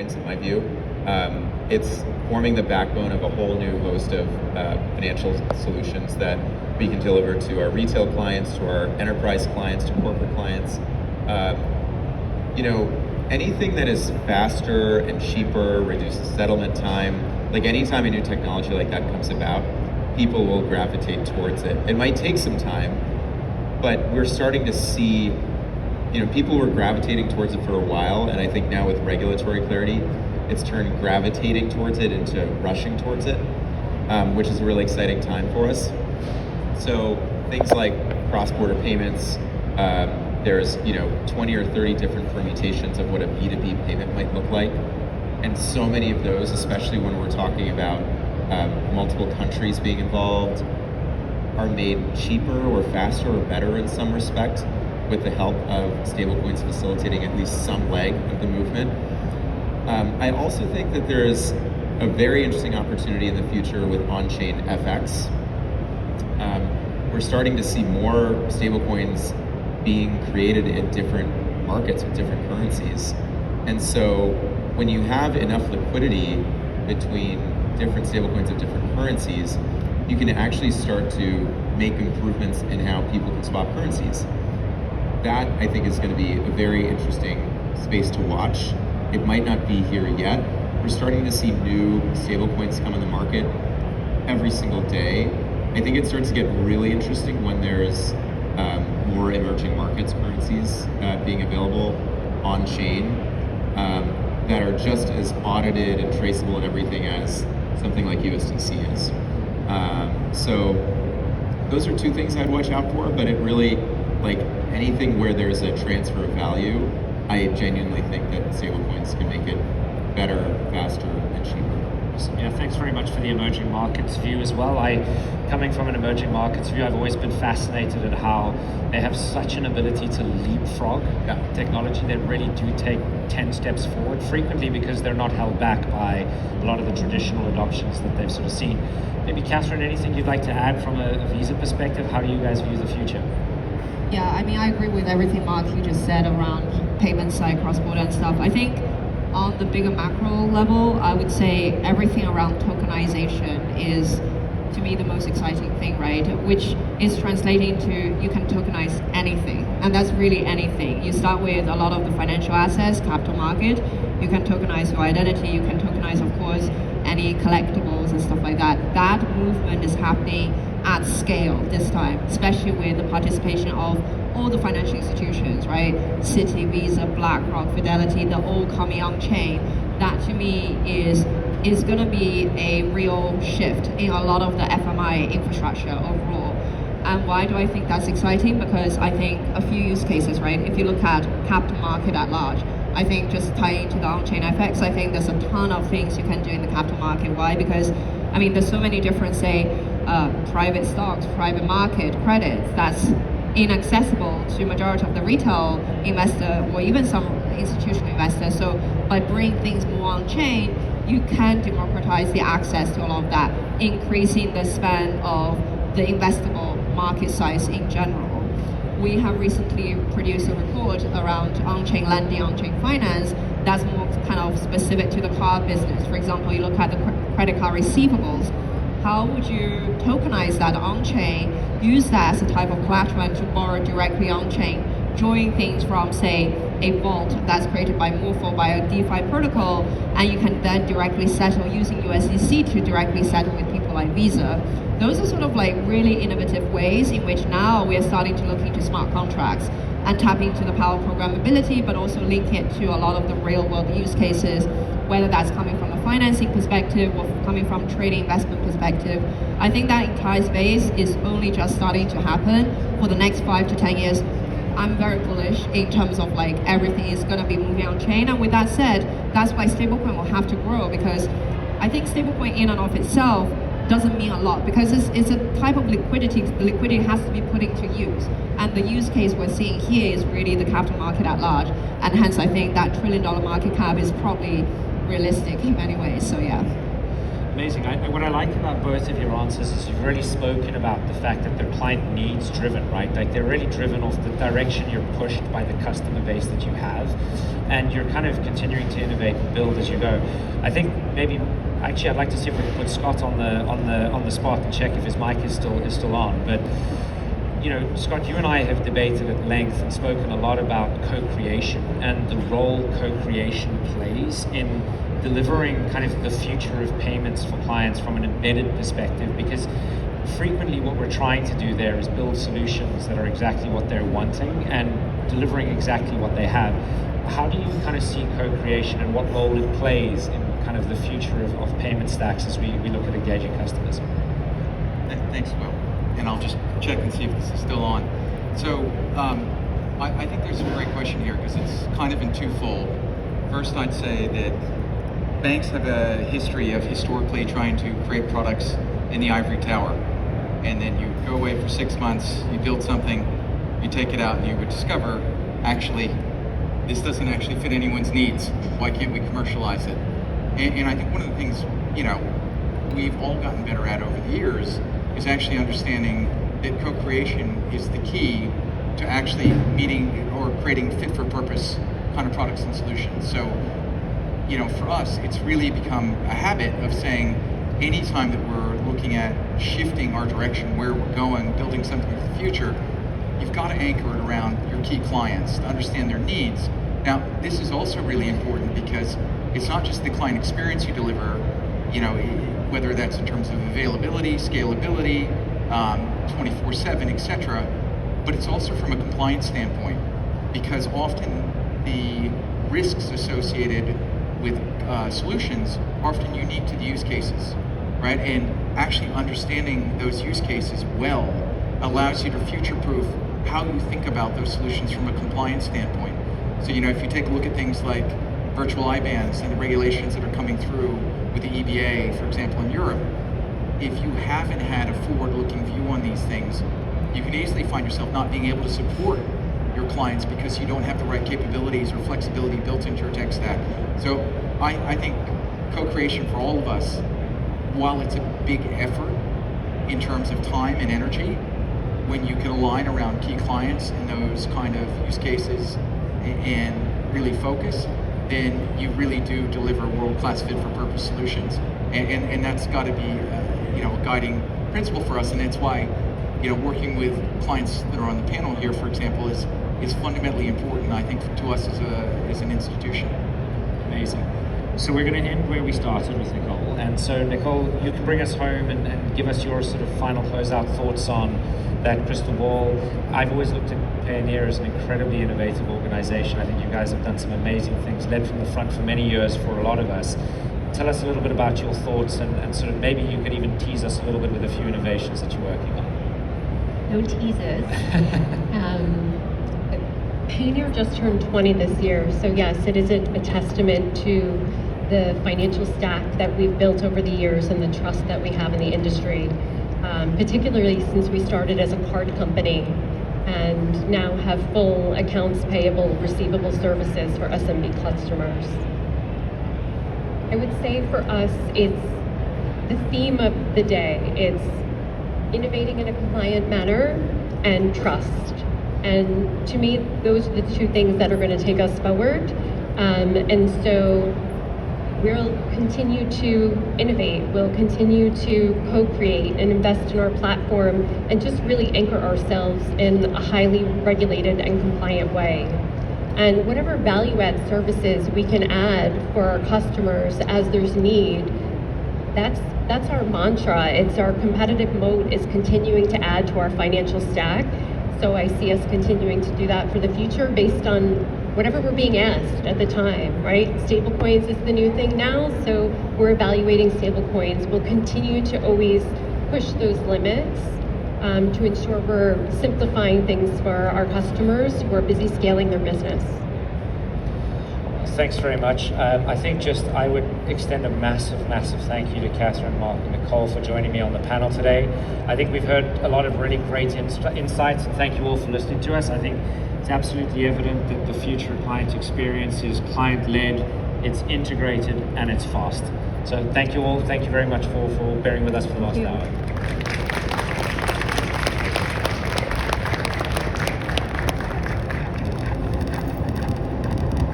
stablecoins, in my view. It's forming the backbone of a whole new host of financial solutions that we can deliver to our retail clients, to our enterprise clients, to corporate clients. Anything that is faster and cheaper, reduces settlement time, like anytime a new technology like that comes about, people will gravitate towards it. It might take some time, but we're starting to see, people were gravitating towards it for a while, and I think now with regulatory clarity, it's turned gravitating towards it into rushing towards it, which is a really exciting time for us. So things like cross-border payments, there's 20 or 30 different permutations of what a B2B payment might look like. And so many of those, especially when we're talking about multiple countries being involved, are made cheaper or faster or better in some respect with the help of stablecoins facilitating at least some leg of the movement. I also think that there's a very interesting opportunity in the future with on-chain FX. We're starting to see more stablecoins being created in different markets with different currencies. And so when you have enough liquidity between different stablecoins of different currencies, you can actually start to make improvements in how people can swap currencies. That, I think, is going to be a very interesting space to watch. It might not be here yet. We're starting to see new stablecoins come on the market every single day. I think it starts to get really interesting when there's more emerging markets currencies being available on chain that are just as audited and traceable and everything as something like USDC is. So those are two things I'd watch out for, but it really, like anything where there's a transfer of value, I genuinely think that stablecoins can make it better, faster, and cheaper. Yeah, thanks very much for the emerging markets view as well. Coming from an emerging markets view, I've always been fascinated at how they have such an ability to leapfrog technology. They really do take 10 steps forward frequently because they're not held back by a lot of the traditional adoptions that they've sort of seen. Maybe Catherine, anything you'd like to add from a Visa perspective? How do you guys view the future? Yeah, I agree with everything Mark you just said around payment side, cross-border and stuff. I think on the bigger macro level, I would say everything around tokenization is, to me, the most exciting thing, right? Which is translating to you can tokenize anything, and that's really anything. You start with a lot of the financial assets, capital market. You can tokenize your identity. You can tokenize, of course, any collectibles and stuff like that. That movement is happening at scale this time, especially with the participation of all the financial institutions, right? Citi, Visa, BlackRock, Fidelity, they're all coming on chain. That to me is going to be a real shift in a lot of the FMI infrastructure overall. And why do I think that's exciting? Because I think a few use cases, right? If you look at capital market at large, I think just tying into the on-chain FX, I think there's a ton of things you can do in the capital market. Why? Because, there's so many different, private stocks, private market, credits that's inaccessible to majority of the retail investor or even some institutional investors. So by bringing things more on chain, you can democratize the access to all of that, increasing the span of the investable market size in general. We have recently produced a report around on-chain lending, on-chain finance that's more kind of specific to the card business. For example, you look at the credit card receivables. How would you tokenize that on-chain, use that as a type of collateral to borrow directly on-chain, join things from, say, a vault that's created by Morpho by a DeFi protocol, and you can then directly settle using USDC to directly settle with people like Visa. Those are sort of like really innovative ways in which now we are starting to look into smart contracts and tap into the power of programmability, but also link it to a lot of the real world use cases, whether that's coming from a financing perspective or coming from trading investment perspective. I think that entire space is only just starting to happen. For the next 5 to 10 years, I'm very bullish in terms of like everything is going to be moving on chain. And with that said, that's why stablecoin will have to grow, because I think stablecoin in and of itself doesn't mean a lot, because it's a type of liquidity. The liquidity has to be put into use, and the use case we're seeing here is really the capital market at large, and hence I think that $1 trillion market cap is probably realistic in many ways. So yeah. Amazing. What I like about both of your answers is you've really spoken about the fact that they're client needs driven, right? Like they're really driven off the direction you're pushed by the customer base that you have, and you're kind of continuing to innovate and build as you go. I think maybe actually I'd like to see if we can put Scott on the spot and check if his mic is still on. But you know, Scott, you and I have debated at length and spoken a lot about co-creation and the role co-creation plays in delivering kind of the future of payments for clients from an embedded perspective, because frequently what we're trying to do there is build solutions that are exactly what they're wanting and delivering exactly what they have. How do you kind of see co-creation and what role it plays in kind of the future of payment stacks as we look at engaging customers? Thanks, Will. And I'll just check and see if this is still on. So I think there's a great question here because it's kind of in twofold. First, I'd say that banks have a history of historically trying to create products in the ivory tower. And then you go away for 6 months, you build something, you take it out, and you would discover, actually, this doesn't actually fit anyone's needs. Why can't we commercialize it? And I think one of the things, you know, we've all gotten better at over the years is actually understanding that co-creation is the key to actually meeting or creating fit-for-purpose kind of products and solutions. So, you know, for us, it's really become a habit of saying, anytime that we're looking at shifting our direction, where we're going, building something for the future, you've got to anchor it around your key clients to understand their needs. Now, this is also really important because it's not just the client experience you deliver, you know, whether that's in terms of availability, scalability, 24/7, etc., but it's also from a compliance standpoint, because often the risks associated with solutions are often unique to the use cases, right? And actually understanding those use cases well allows you to future-proof how you think about those solutions from a compliance standpoint. So, you know, if you take a look at things like virtual IBANs and the regulations that are coming through with the EBA, for example, in Europe, if you haven't had a forward-looking view on these things, you can easily find yourself not being able to support your clients because you don't have the right capabilities or flexibility built into your tech stack. So I think co-creation for all of us, while it's a big effort in terms of time and energy, when you can align around key clients in those kind of use cases and really focus, then you really do deliver world-class fit-for-purpose solutions. And that's got to be you know, a guiding principle for us, and that's why, you know, working with clients that are on the panel here, for example, is fundamentally important, I think, to us as an institution. Amazing. So we're going to end where we started with Nicole. And so, Nicole, you can bring us home and give us your sort of final closeout thoughts on that crystal ball. I've always looked at Payoneer as an incredibly innovative organization. I think you guys have done some amazing things, led from the front for many years for a lot of us. Tell us a little bit about your thoughts and sort of maybe you could even tease us a little bit with a few innovations that you're working on. No teases. Payoneer just turned 20 this year, so yes, it is a testament to the financial stack that we've built over the years and the trust that we have in the industry, particularly since we started as a card company and now have full accounts payable, receivable services for SMB customers. I would say for us, it's the theme of the day. It's innovating in a compliant manner and trust. And to me, those are the two things that are going to take us forward. And so we'll continue to innovate, we'll continue to co-create and invest in our platform and just really anchor ourselves in a highly regulated and compliant way. And whatever value-add services we can add for our customers as there's need, that's our mantra. It's our competitive moat is continuing to add to our financial stack. So I see us continuing to do that for the future based on whatever we're being asked at the time, right? Stablecoins is the new thing now, so we're evaluating stablecoins. We'll continue to always push those limits to ensure we're simplifying things for our customers who are busy scaling their business. Thanks very much. I think I would extend a massive thank you to Catherine, Mark, and Nicole for joining me on the panel today. I think we've heard a lot of really great insights, and thank you all for listening to us. I think it's absolutely evident that the future client experience is client-led, it's integrated, and it's fast. So thank you all. Thank you very much for bearing with us for the last Thank you. hour.